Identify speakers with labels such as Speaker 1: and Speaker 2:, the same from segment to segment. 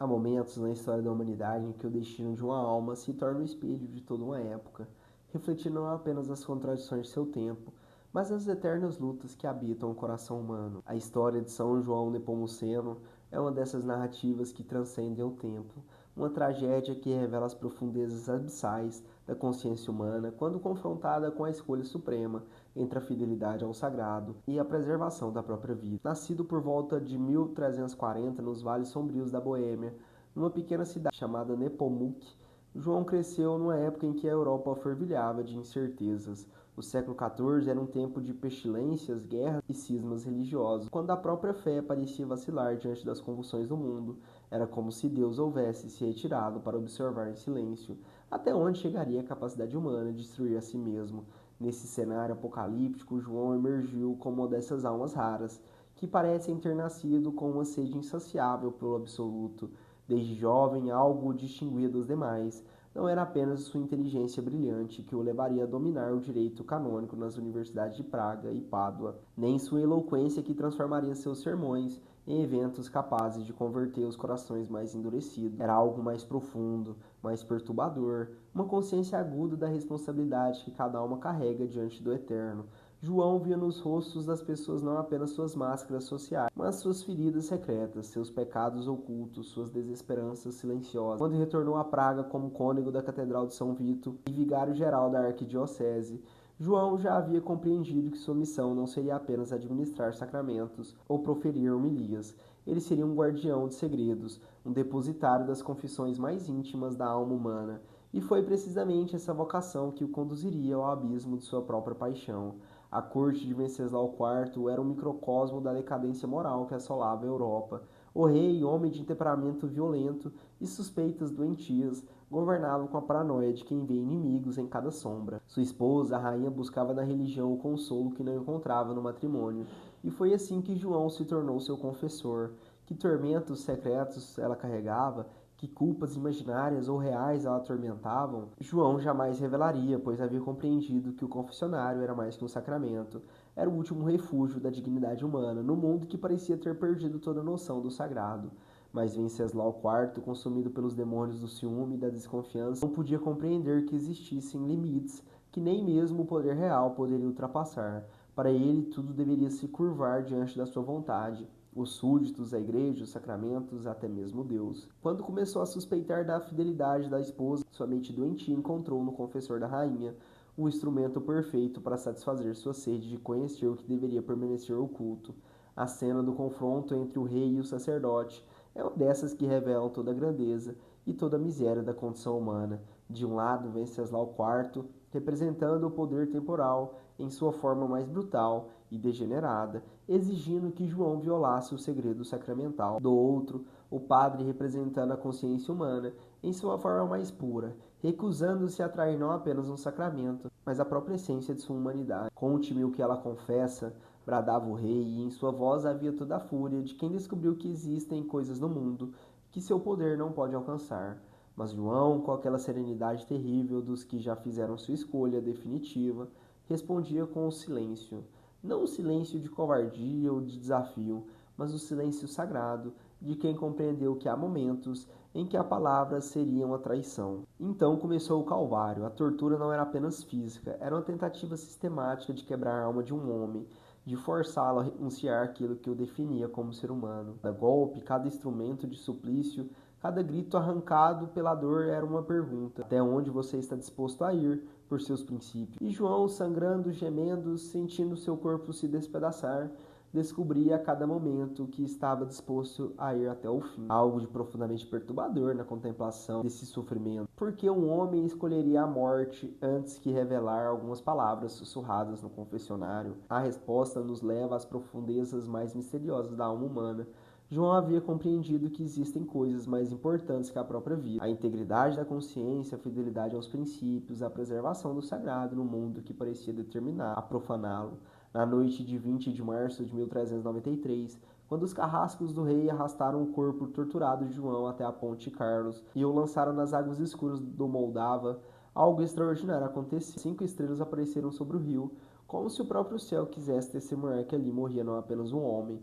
Speaker 1: Há momentos na história da humanidade em que o destino de uma alma se torna o espelho de toda uma época, refletindo não apenas as contradições de seu tempo, mas as eternas lutas que habitam o coração humano. A história de São João Nepomuceno é uma dessas narrativas que transcendem o tempo, uma tragédia que revela as profundezas abissais da consciência humana quando confrontada com a escolha suprema entre a fidelidade ao sagrado e a preservação da própria vida. Nascido por volta de 1340 nos vales sombrios da Boêmia, numa pequena cidade chamada Nepomuk, João cresceu numa época em que a Europa fervilhava de incertezas. O século XIV era um tempo de pestilências, guerras e cismas religiosos. Quando a própria fé parecia vacilar diante das convulsões do mundo, era como se Deus houvesse se retirado para observar em silêncio até onde chegaria a capacidade humana de destruir a si mesmo. Nesse cenário apocalíptico, João emergiu como uma dessas almas raras, que parecem ter nascido com uma sede insaciável pelo absoluto. Desde jovem, algo distinguido dos demais, não era apenas sua inteligência brilhante que o levaria a dominar o direito canônico nas universidades de Praga e Pádua, nem sua eloquência que transformaria seus sermões em eventos capazes de converter os corações mais endurecidos. Era algo mais profundo, mais perturbador, uma consciência aguda da responsabilidade que cada alma carrega diante do Eterno. João via nos rostos das pessoas não apenas suas máscaras sociais, mas suas feridas secretas, seus pecados ocultos, suas desesperanças silenciosas. Quando retornou a Praga como cônego da Catedral de São Vito e vigário-geral da arquidiocese, João já havia compreendido que sua missão não seria apenas administrar sacramentos ou proferir homilias. Ele seria um guardião de segredos, um depositário das confissões mais íntimas da alma humana. E foi precisamente essa vocação que o conduziria ao abismo de sua própria paixão. A corte de Venceslau IV era um microcosmo da decadência moral que assolava a Europa. O rei, homem de temperamento violento e suspeitas doentias, governava com a paranoia de quem vê inimigos em cada sombra. Sua esposa, a rainha, buscava na religião o consolo que não encontrava no matrimônio, e foi assim que João se tornou seu confessor. Que tormentos secretos ela carregava, que culpas imaginárias ou reais a atormentavam, João jamais revelaria, pois havia compreendido que o confessionário era mais que um sacramento. Era o último refúgio da dignidade humana, no mundo que parecia ter perdido toda noção do sagrado. Mas Venceslau IV, consumido pelos demônios do ciúme e da desconfiança, não podia compreender que existissem limites que nem mesmo o poder real poderia ultrapassar. Para ele, tudo deveria se curvar diante da sua vontade. Os súditos, a igreja, os sacramentos, até mesmo Deus. Quando começou a suspeitar da fidelidade da esposa, sua mente doentia encontrou no confessor da rainha o instrumento perfeito para satisfazer sua sede de conhecer o que deveria permanecer oculto. A cena do confronto entre o rei e o sacerdote é uma dessas que revelam toda a grandeza e toda a miséria da condição humana. De um lado, Venceslau IV, representando o poder temporal em sua forma mais brutal e degenerada, exigindo que João violasse o segredo sacramental. Do outro, o padre representando a consciência humana em sua forma mais pura, recusando-se a trair não apenas um sacramento, mas a própria essência de sua humanidade. Conte-me o que ela confessa, bradava o rei, e em sua voz havia toda a fúria de quem descobriu que existem coisas no mundo que seu poder não pode alcançar. Mas João, com aquela serenidade terrível dos que já fizeram sua escolha definitiva, respondia com o silêncio. Não o silêncio de covardia ou de desafio, mas o silêncio sagrado de quem compreendeu que há momentos em que a palavra seria uma traição. Então começou o calvário. A tortura não era apenas física, era uma tentativa sistemática de quebrar a alma de um homem, de forçá-lo a renunciar aquilo que o definia como ser humano. Cada golpe, cada instrumento de suplício, cada grito arrancado pela dor era uma pergunta: até onde você está disposto a ir por seus princípios? E João, sangrando, gemendo, sentindo seu corpo se despedaçar, descobria a cada momento que estava disposto a ir até o fim. Algo de profundamente perturbador na contemplação desse sofrimento. Porque um homem escolheria a morte antes que revelar algumas palavras sussurradas no confessionário? A resposta nos leva às profundezas mais misteriosas da alma humana. João havia compreendido que existem coisas mais importantes que a própria vida. A integridade da consciência, a fidelidade aos princípios, a preservação do sagrado no mundo que parecia determinar a profaná-lo. Na noite de 20 de março de 1393, quando os carrascos do rei arrastaram o corpo torturado de João até a ponte Carlos e o lançaram nas águas escuras do Moldava, algo extraordinário aconteceu. 5 estrelas apareceram sobre o rio, como se o próprio céu quisesse testemunhar que ali morria não apenas um homem,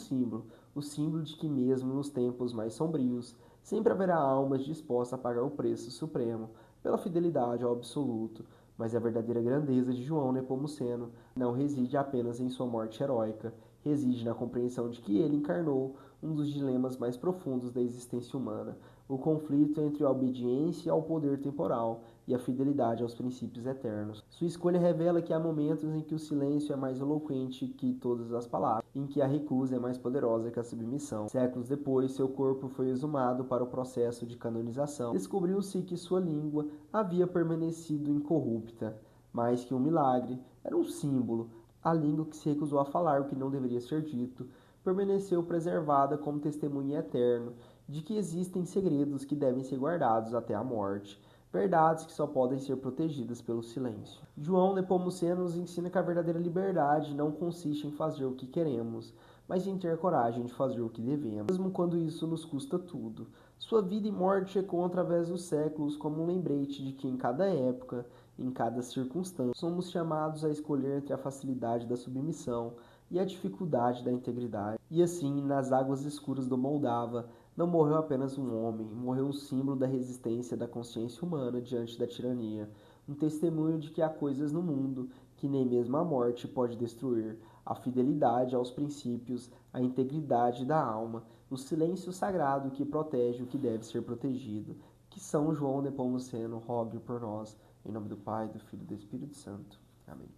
Speaker 1: o símbolo de que mesmo nos tempos mais sombrios Sempre haverá almas dispostas a pagar o preço supremo pela fidelidade ao absoluto, mas a verdadeira grandeza de João Nepomuceno não reside apenas em sua morte heróica, reside na compreensão de que ele encarnou um dos dilemas mais profundos da existência humana, o conflito entre a obediência ao poder temporal e a fidelidade aos princípios eternos. Sua escolha revela que há momentos em que o silêncio é mais eloquente que todas as palavras, em que a recusa é mais poderosa que a submissão. Séculos depois, seu corpo foi exumado para o processo de canonização. Descobriu-se que sua língua havia permanecido incorrupta. Mais que um milagre, era um símbolo. A língua que se recusou a falar o que não deveria ser dito permaneceu preservada como testemunho eterno de que existem segredos que devem ser guardados até a morte, verdades que só podem ser protegidas pelo silêncio. João Nepomuceno nos ensina que a verdadeira liberdade não consiste em fazer o que queremos, mas em ter coragem de fazer o que devemos, mesmo quando isso nos custa tudo. Sua vida e morte ecoam através dos séculos como um lembrete de que em cada época, em cada circunstância, somos chamados a escolher entre a facilidade da submissão e a dificuldade da integridade. E assim, nas águas escuras do Moldava, não morreu apenas um homem, morreu um símbolo da resistência da consciência humana diante da tirania, um testemunho de que há coisas no mundo que nem mesmo a morte pode destruir, a fidelidade aos princípios, a integridade da alma, o silêncio sagrado que protege o que deve ser protegido. Que São João Nepomuceno rogue por nós, em nome do Pai, do Filho e do Espírito Santo. Amém.